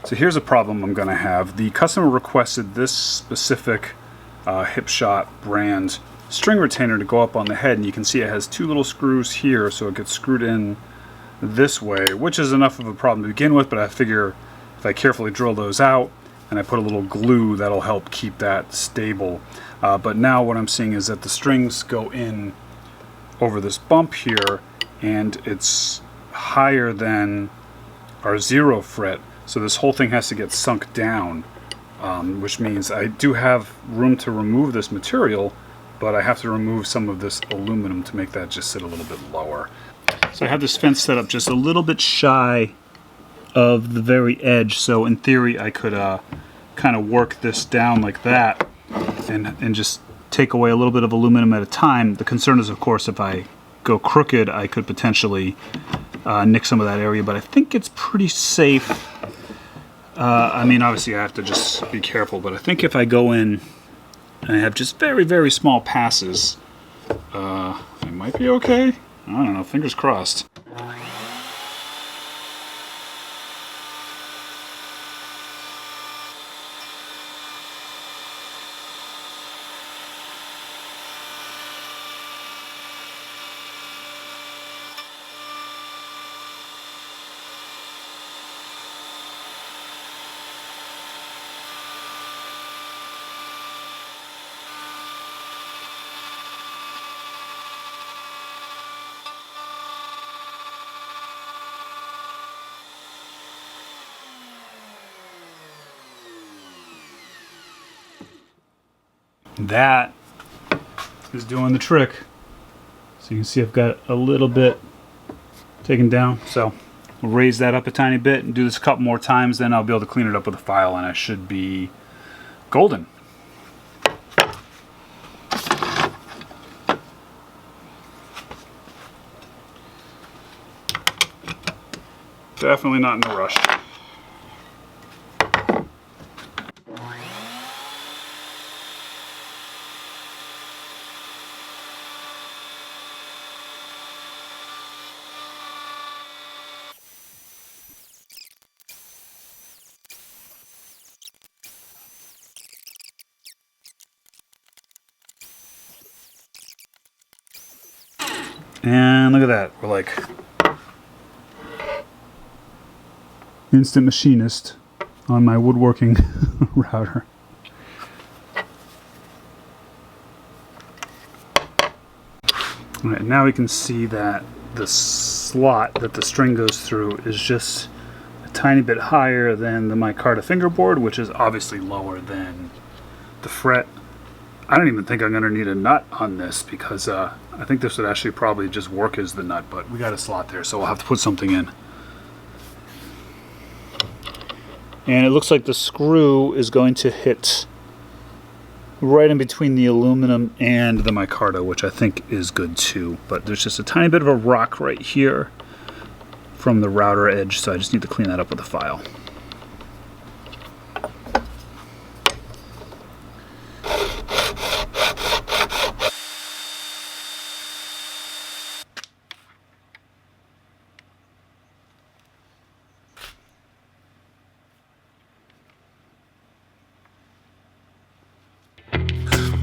So here's a problem I'm going to have. The customer requested this specific Hipshot brand string retainer to go up on the head, and you can see it has two little screws here, so it gets screwed in this way, which is enough of a problem to begin with, but I figure if I carefully drill those out and I put a little glue, that'll help keep that stable. But now what I'm seeing is that the strings go in over this bump here, and it's higher than our 0 fret, so this whole thing has to get sunk down, which means I do have room to remove this material, but I have to remove some of this aluminum to make that just sit a little bit lower. So I have this fence set up just a little bit shy of the very edge, so in theory I could kind of work this down like that and just take away a little bit of aluminum at a time. The concern is, of course, if I go crooked, I could potentially nick some of that area, but I think it's pretty safe. I mean, obviously I have to just be careful, but I think if I go in and I have just very, very small passes, it might be okay. I don't know, fingers crossed. That is doing the trick. So you can see I've got a little bit taken down. So we'll raise that up a tiny bit and do this a couple more times, then I'll be able to clean it up with a file and I should be golden. Definitely not in a rush. And look at that, we're like instant machinist on my woodworking router. All right, now we can see that the slot that the string goes through is just a tiny bit higher than the micarta fingerboard, which is obviously lower than the fret. I don't even think I'm going to need a nut on this because I think this would actually probably just work as the nut, but we got a slot there, so we'll have to put something in. And it looks like the screw is going to hit right in between the aluminum and the micarta, which I think is good too. But there's just a tiny bit of a rock right here from the router edge, so I just need to clean that up with a file.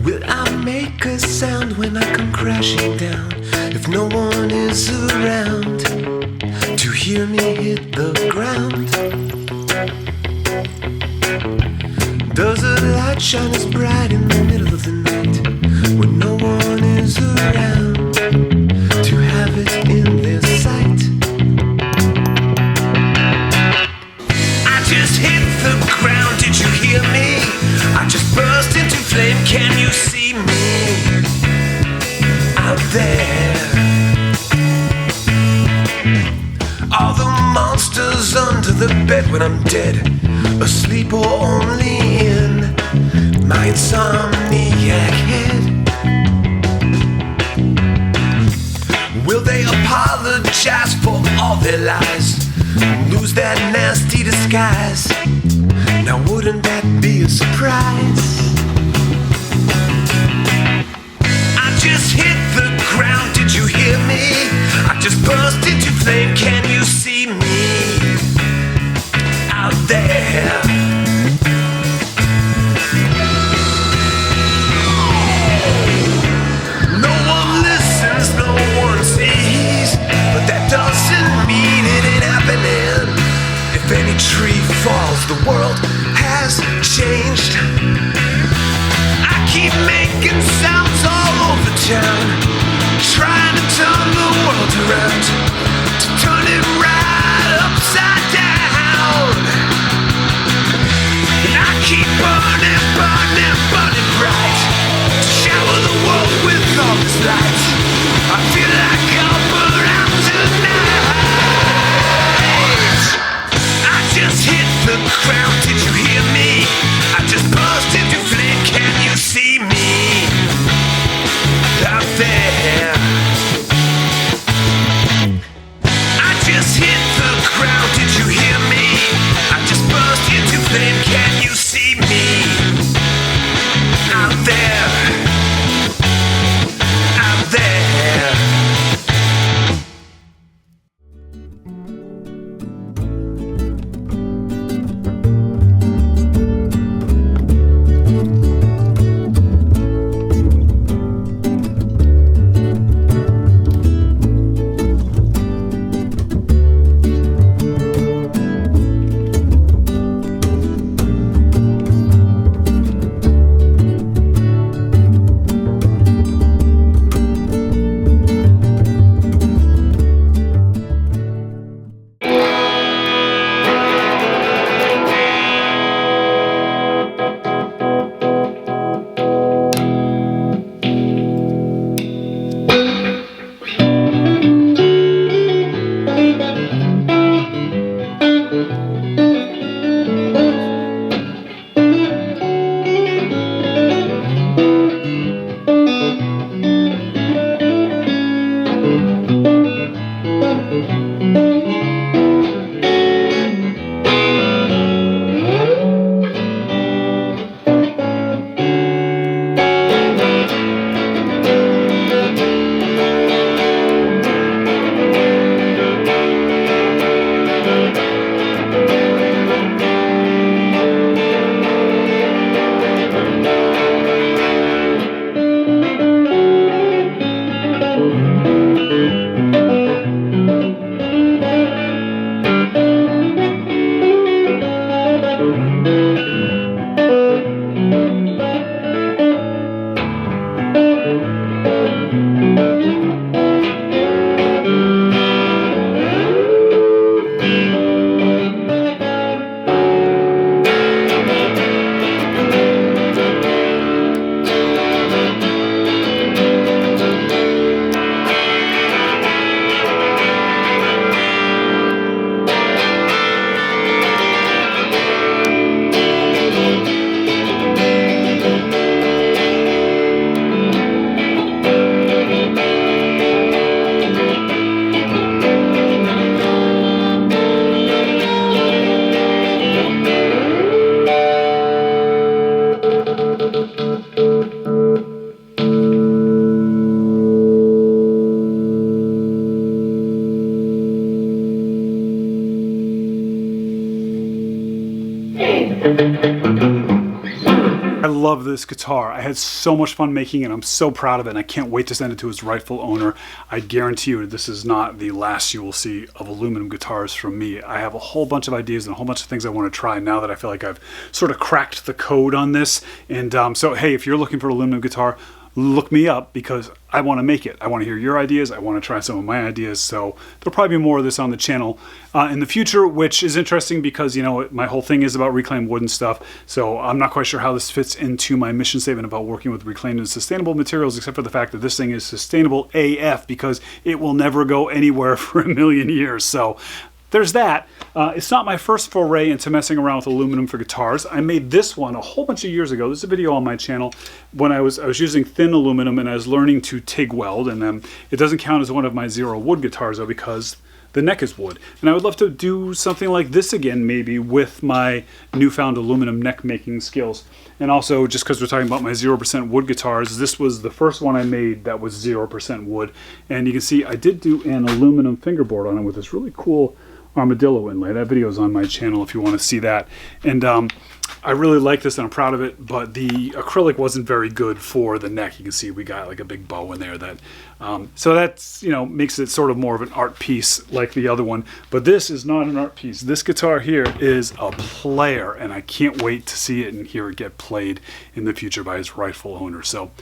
Will I make a sound when I come crashing down? If no one is around to hear me hit the ground? Does a light shine as bright in the middle of the night when no one is around to have it in their sight? I just hit the ground, did you hear me? I just burst into flame, can you see me out there? All the monsters under the bed when I'm dead, asleep or only in my insomniac head. Will they apologize for all their lies, lose that nasty disguise? Now wouldn't that be a surprise? I just hit the ground, did you hear me? I just burst into flame, can you see me out there? there. No one listens, no one sees, but that doesn't mean it ain't happening. If any tree falls, the world has changed. I keep making sounds all over town, trying to turn the world around, to turn it right upside down. And I keep burning, burning, burning bright, to shower the world with all this light. I feel like I'll burn out tonight. I just hit the ground, did you hear me? I just burst into flame, can you see me? Out there. I just hit the ground, did you hear me? I just burst into flame, can you see me? Out there. Out there. I love this guitar. I had so much fun making it. I'm so proud of it, and I can't wait to send it to its rightful owner. I guarantee you this is not the last you will see of aluminum guitars from me. I have a whole bunch of ideas and a whole bunch of things I want to try now that I feel like I've sort of cracked the code on this. And so, hey, if you're looking for an aluminum guitar, look me up because I want to make it. I want to hear your ideas. I want to try some of my ideas. So there'll probably be more of this on the channel in the future, which is interesting because, you know, my whole thing is about reclaimed wood and stuff. So I'm not quite sure how this fits into my mission statement about working with reclaimed and sustainable materials, except for the fact that this thing is sustainable AF because it will never go anywhere for a million years. So there's that. It's not my first foray into messing around with aluminum for guitars. I made this one a whole bunch of years ago. There's a video on my channel when I was using thin aluminum and I was learning to TIG weld, and it doesn't count as one of my zero wood guitars though because the neck is wood. And I would love to do something like this again maybe with my newfound aluminum neck making skills. And also, just because we're talking about my 0% wood guitars, this was the first one I made that was 0% wood. And you can see I did do an aluminum fingerboard on it with this really cool armadillo inlay. That video is on my channel if you want to see that. And I really like this and I'm proud of it, but the acrylic wasn't very good for the neck. You can see we got like a big bow in there that, so that's, you know, makes it sort of more of an art piece like the other one. But this is not an art piece. This guitar here is a player, and I can't wait to see it and hear it get played in the future by its rightful owner. So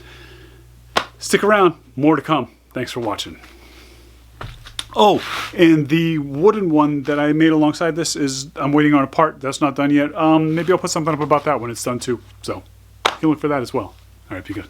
stick around, more to come. Thanks for watching. Oh, and the wooden one that I made alongside this is, I'm waiting on a part. That's not done yet. Maybe I'll put something up about that when it's done too. So you can look for that as well. All right, be good.